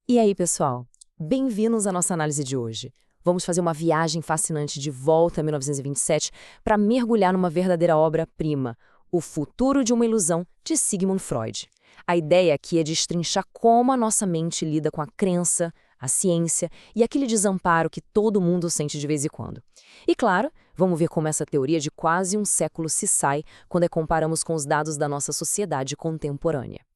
E aí, pessoal? Bem-vindos à nossa análise de hoje. Vamos fazer uma viagem fascinante de volta a 1927 para mergulhar numa verdadeira obra-prima, O Futuro de uma Ilusão, de Sigmund Freud. A ideia aqui é destrinchar como a nossa mente lida com a crença, a ciência e aquele desamparo que todo mundo sente de vez em quando. E claro, vamos ver como essa teoria de quase um século se sai quando a comparamos com os dados da nossa sociedade contemporânea.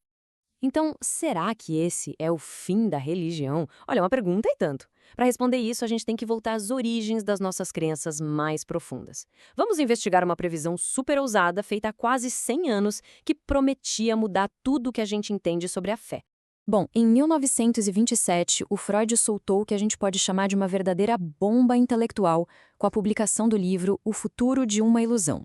Então, será que esse é o fim da religião? Olha, uma pergunta e tanto. Para responder isso, a gente tem que voltar às origens das nossas crenças mais profundas. Vamos investigar uma previsão super ousada feita há quase 100 anos que prometia mudar tudo o que a gente entende sobre a fé. Bom, em 1927, o Freud soltou o que a gente pode chamar de uma verdadeira bomba intelectual com a publicação do livro O Futuro de uma Ilusão.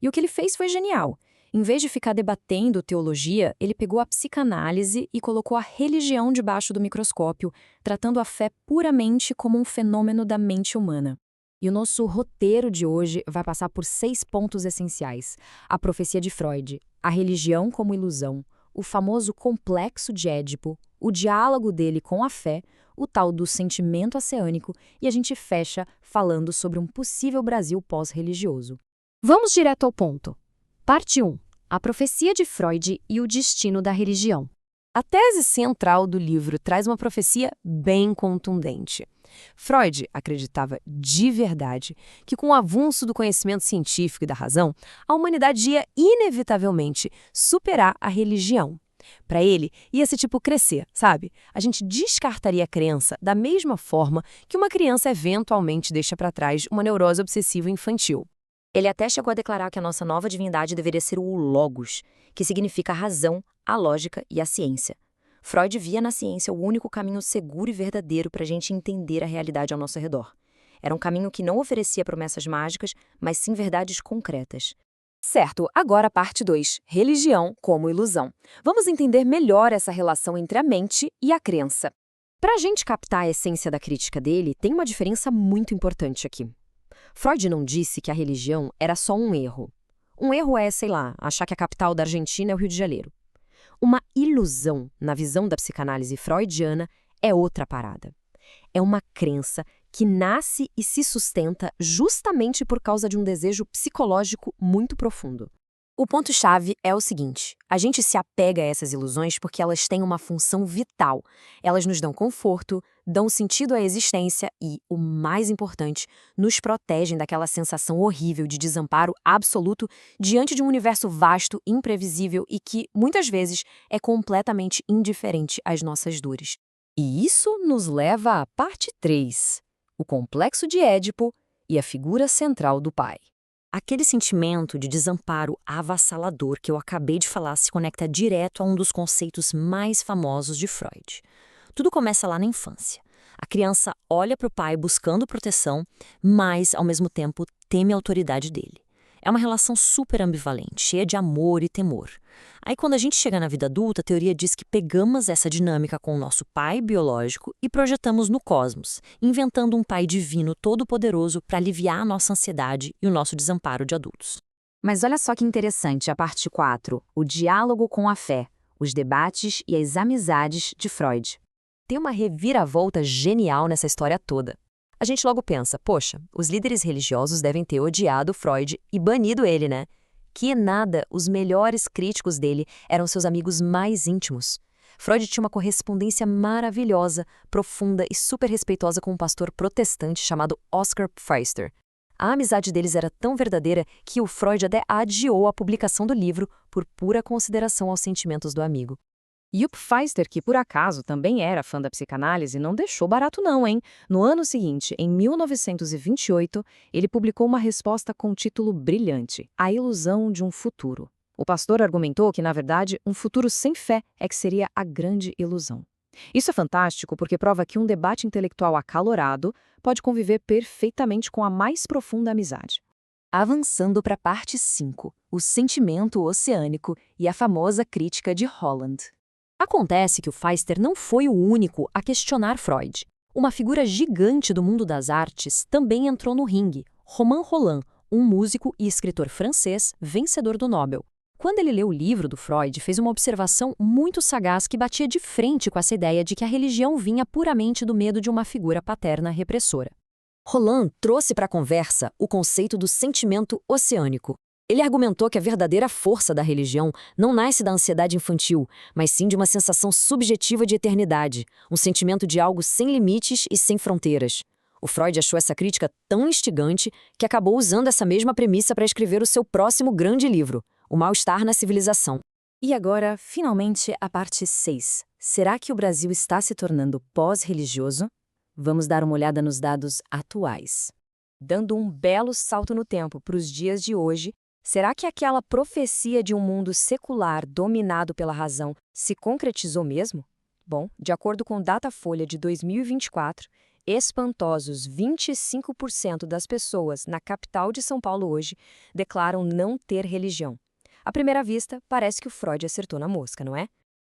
E o que ele fez foi genial. Em vez de ficar debatendo teologia, ele pegou a psicanálise e colocou a religião debaixo do microscópio, tratando a fé puramente como um fenômeno da mente humana. E o nosso roteiro de hoje vai passar por 6 pontos essenciais: a profecia de Freud, a religião como ilusão, o famoso complexo de Édipo, o diálogo dele com a fé, o tal do sentimento oceânico, e a gente fecha falando sobre um possível Brasil pós-religioso. Vamos direto ao ponto. Parte 1. A profecia de Freud e o destino da religião. A tese central do livro traz uma profecia bem contundente. Freud acreditava de verdade que, com o avanço do conhecimento científico e da razão, a humanidade ia inevitavelmente superar a religião. Para ele, ia esse tipo crescer, sabe? A gente descartaria a crença da mesma forma que uma criança eventualmente deixa para trás uma neurose obsessiva infantil. Ele até chegou a declarar que a nossa nova divindade deveria ser o Logos, que significa a razão, a lógica e a ciência. Freud via na ciência o único caminho seguro e verdadeiro para a gente entender a realidade ao nosso redor. Era um caminho que não oferecia promessas mágicas, mas sim verdades concretas. Certo, agora a parte 2, religião como ilusão. Vamos entender melhor essa relação entre a mente e a crença. Para a gente captar a essência da crítica dele, tem uma diferença muito importante aqui. Freud não disse que a religião era só um erro. Um erro é, sei lá, achar que a capital da Argentina é o Rio de Janeiro. Uma ilusão, na visão da psicanálise freudiana, é outra parada. É uma crença que nasce e se sustenta justamente por causa de um desejo psicológico muito profundo. O ponto-chave é o seguinte: a gente se apega a essas ilusões porque elas têm uma função vital. Elas nos dão conforto, dão sentido à existência e, o mais importante, nos protegem daquela sensação horrível de desamparo absoluto diante de um universo vasto, imprevisível e que, muitas vezes, é completamente indiferente às nossas dores. E isso nos leva à parte 3, o complexo de Édipo e a figura central do pai. Aquele sentimento de desamparo avassalador que eu acabei de falar se conecta direto a um dos conceitos mais famosos de Freud. Tudo começa lá na infância. A criança olha para o pai buscando proteção, mas, ao mesmo tempo, teme a autoridade dele. É uma relação super ambivalente, cheia de amor e temor. Aí, quando a gente chega na vida adulta, a teoria diz que pegamos essa dinâmica com o nosso pai biológico e projetamos no cosmos, inventando um pai divino todo-poderoso para aliviar a nossa ansiedade e o nosso desamparo de adultos. Mas olha só que interessante a parte 4, o diálogo com a fé, os debates e as amizades de Freud. Tem uma reviravolta genial nessa história toda. A gente logo pensa, poxa, os líderes religiosos devem ter odiado Freud e banido ele, né? Que nada, os melhores críticos dele eram seus amigos mais íntimos. Freud tinha uma correspondência maravilhosa, profunda e super respeitosa com um pastor protestante chamado Oscar Pfister. A amizade deles era tão verdadeira que o Freud até adiou a publicação do livro por pura consideração aos sentimentos do amigo. E o Pfister, que por acaso também era fã da psicanálise, não deixou barato não, hein? No ano seguinte, em 1928, ele publicou uma resposta com o título brilhante, A Ilusão de um Futuro. O pastor argumentou que, na verdade, um futuro sem fé é que seria a grande ilusão. Isso é fantástico porque prova que um debate intelectual acalorado pode conviver perfeitamente com a mais profunda amizade. Avançando para a parte 5, o sentimento oceânico e a famosa crítica de Holland. Acontece que o Pfister não foi o único a questionar Freud. Uma figura gigante do mundo das artes também entrou no ringue, Romain Rolland, um músico e escritor francês vencedor do Nobel. Quando ele leu o livro do Freud, fez uma observação muito sagaz que batia de frente com essa ideia de que a religião vinha puramente do medo de uma figura paterna repressora. Roland trouxe para a conversa o conceito do sentimento oceânico. Ele argumentou que a verdadeira força da religião não nasce da ansiedade infantil, mas sim de uma sensação subjetiva de eternidade, um sentimento de algo sem limites e sem fronteiras. O Freud achou essa crítica tão instigante que acabou usando essa mesma premissa para escrever o seu próximo grande livro, O Mal-Estar na Civilização. E agora, finalmente, a parte 6. Será que o Brasil está se tornando pós-religioso? Vamos dar uma olhada nos dados atuais. Dando um belo salto no tempo para os dias de hoje, será que aquela profecia de um mundo secular dominado pela razão se concretizou mesmo? Bom, de acordo com o Datafolha de 2024, espantosos 25% das pessoas na capital de São Paulo hoje declaram não ter religião. À primeira vista, parece que o Freud acertou na mosca, não é?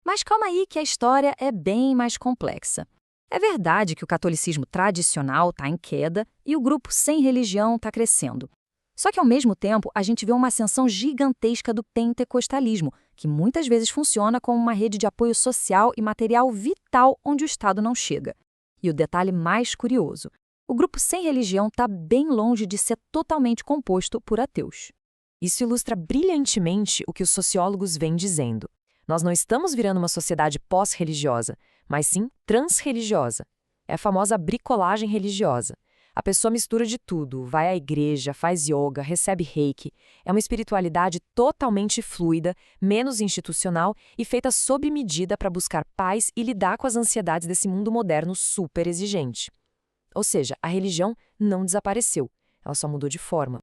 Mas calma aí que a história é bem mais complexa. É verdade que o catolicismo tradicional está em queda e o grupo sem religião está crescendo. Só que, ao mesmo tempo, a gente vê uma ascensão gigantesca do pentecostalismo, que muitas vezes funciona como uma rede de apoio social e material vital onde o Estado não chega. E o detalhe mais curioso, o grupo sem religião está bem longe de ser totalmente composto por ateus. Isso ilustra brilhantemente o que os sociólogos vêm dizendo. Nós não estamos virando uma sociedade pós-religiosa, mas sim transreligiosa. É a famosa bricolagem religiosa. A pessoa mistura de tudo, vai à igreja, faz yoga, recebe reiki. É uma espiritualidade totalmente fluida, menos institucional e feita sob medida para buscar paz e lidar com as ansiedades desse mundo moderno super exigente. Ou seja, a religião não desapareceu, ela só mudou de forma.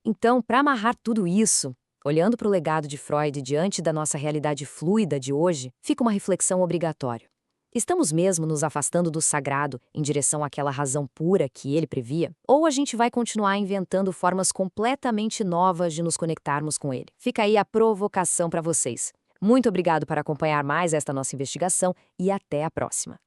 Então, para amarrar tudo isso, olhando para o legado de Freud diante da nossa realidade fluida de hoje, fica uma reflexão obrigatória. Estamos mesmo nos afastando do sagrado em direção àquela razão pura que ele previa? Ou a gente vai continuar inventando formas completamente novas de nos conectarmos com ele? Fica aí a provocação para vocês. Muito obrigado por acompanhar mais esta nossa investigação e até a próxima.